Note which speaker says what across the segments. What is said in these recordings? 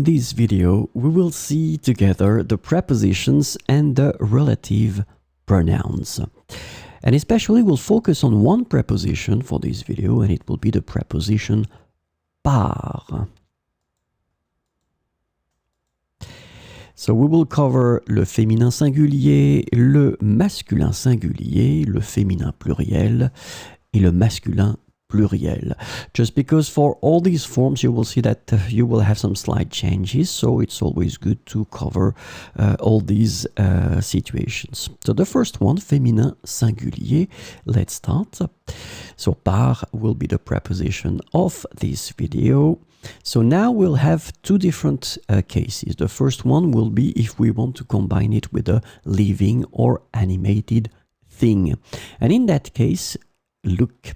Speaker 1: in this video, we will see together the prepositions and the relative pronouns. And especially we'll focus on one preposition for this video, and it will be the preposition par. So we will cover le féminin singulier, le masculin singulier, le féminin pluriel et le masculin pluriel. Just because for all these forms you will see that you will have some slight changes, so it's always good to cover all these situations. So the first one, féminin singulier, let's start. So par will be the preposition of this video. So now we'll have two different cases. The first one will be if we want to combine it with a living or animated thing. And in that case, look,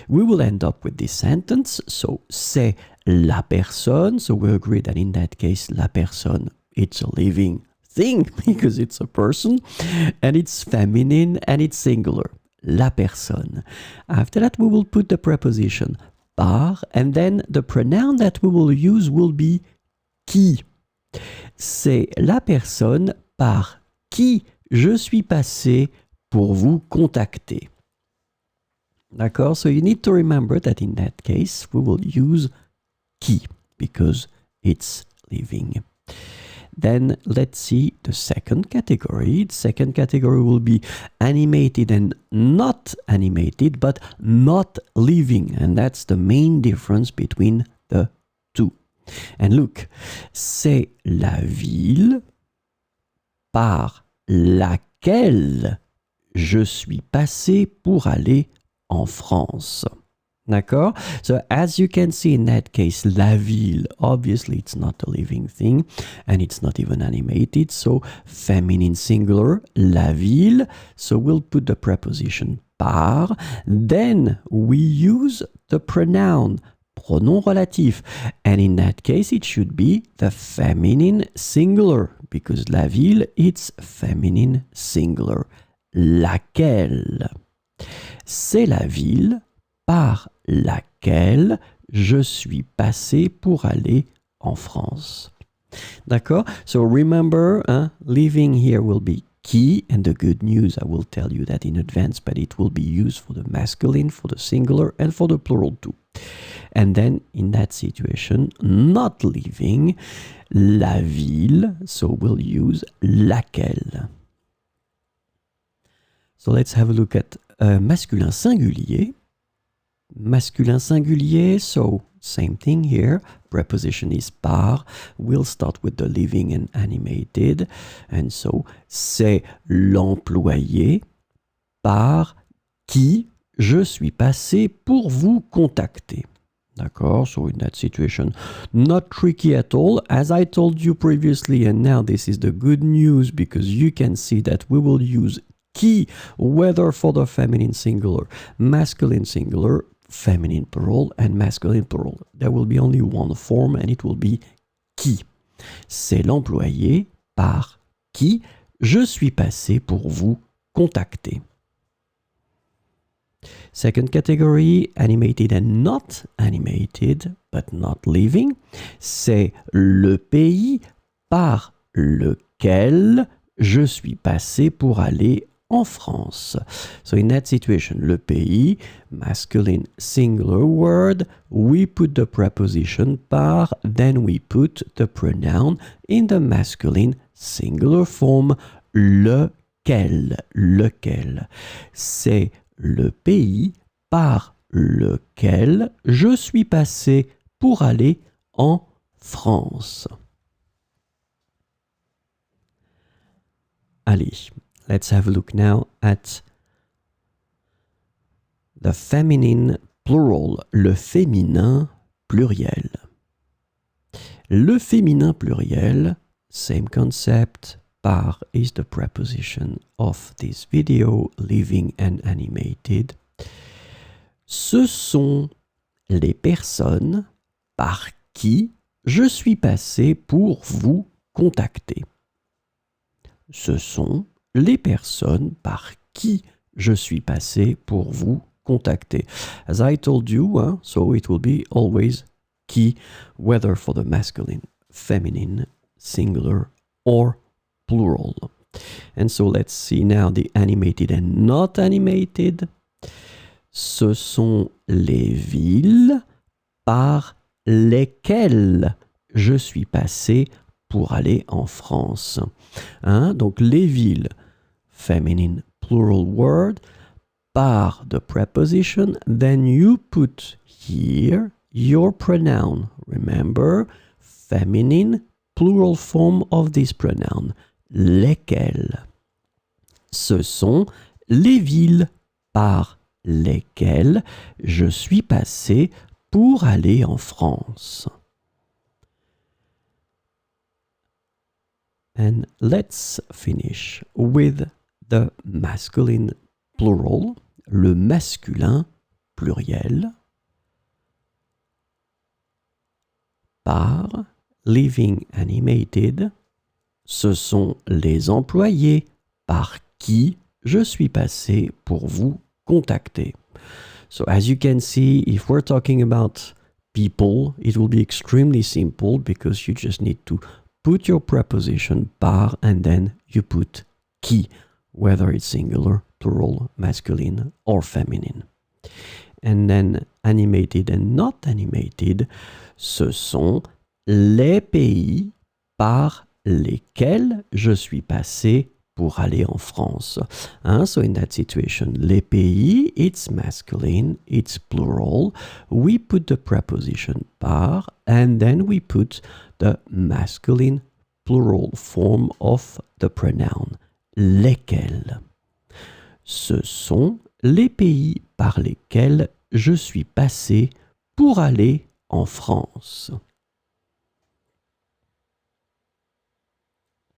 Speaker 1: we will end up with this sentence. So, c'est la personne. So we agree that in that case, la personne, it's a living thing because it's a person and it's feminine and it's singular. La personne. After that, we will put the preposition par, and then the pronoun that we will use will be qui. C'est la personne par qui je suis passé pour vous contacter. D'accord? So you need to remember that in that case, we will use qui because it's living. Then let's see the second category. The second category will be animated and not animated, but not living. And that's the main difference between the two. And look, c'est la ville par laquelle je suis passé pour aller en France. D'accord? So as you can see in that case, la ville, obviously it's not a living thing and it's not even animated. So feminine singular, la ville. So we'll put the preposition par. Then we use the pronoun relatif. And in that case, it should be the feminine singular because la ville, it's feminine singular. Laquelle? C'est la ville par laquelle je suis passé pour aller en France. D'accord? So remember, living here will be qui, and the good news, I will tell you that in advance, but it will be used for the masculine, for the singular, and for the plural too. And then in that situation, not living, la ville, so we'll use laquelle. So let's have a look at masculin singulier. Masculin singulier, so same thing here. Preposition is par. We'll start with the living and animated. And so, c'est l'employé par qui je suis passé pour vous contacter. D'accord? So in that situation, not tricky at all. As I told you previously, and now this is the good news because you can see that we will use qui, whether for the feminine singular, masculine singular, feminine plural, and masculine plural. There will be only one form and it will be qui. C'est l'employé par qui je suis passé pour vous contacter. Second category, animated and not animated, but not living. C'est le pays par lequel je suis passé pour aller en France. So in that situation, le pays, masculine singular word, we put the preposition par, then we put the pronoun in the masculine singular form, lequel, lequel. C'est le pays par lequel je suis passé pour aller en France. Allez. Let's have a look now at the feminine plural, le féminin pluriel. Le féminin pluriel, same concept, par is the preposition of this video, living and animated. Ce sont les personnes par qui je suis passé pour vous contacter. Ce sont les personnes par qui je suis passé pour vous contacter. As I told you, so it will be always qui, whether for the masculine, feminine, singular, or plural. And so let's see now the animated and not animated. Ce sont les villes par lesquelles je suis passé pour aller en France. Hein? Donc les villes, feminine plural word, par the preposition, then you put here your pronoun. Remember, feminine plural form of this pronoun. Lesquelles. Ce sont les villes par lesquelles je suis passé pour aller en France. And let's finish with the masculine plural, le masculin pluriel, par living animated. Ce sont les employés par qui je suis passé pour vous contacter. So as you can see, if we're talking about people, it will be extremely simple because you just need to put your preposition par and then you put qui, whether it's singular, plural, masculine, or feminine. And then animated and not animated, ce sont les pays par lesquels je suis passé pour aller en France. So in that situation, les pays, it's masculine, it's plural. We put the preposition par and then we put the masculine plural form of the pronoun, lesquels. Ce sont les pays par lesquels je suis passé pour aller en France.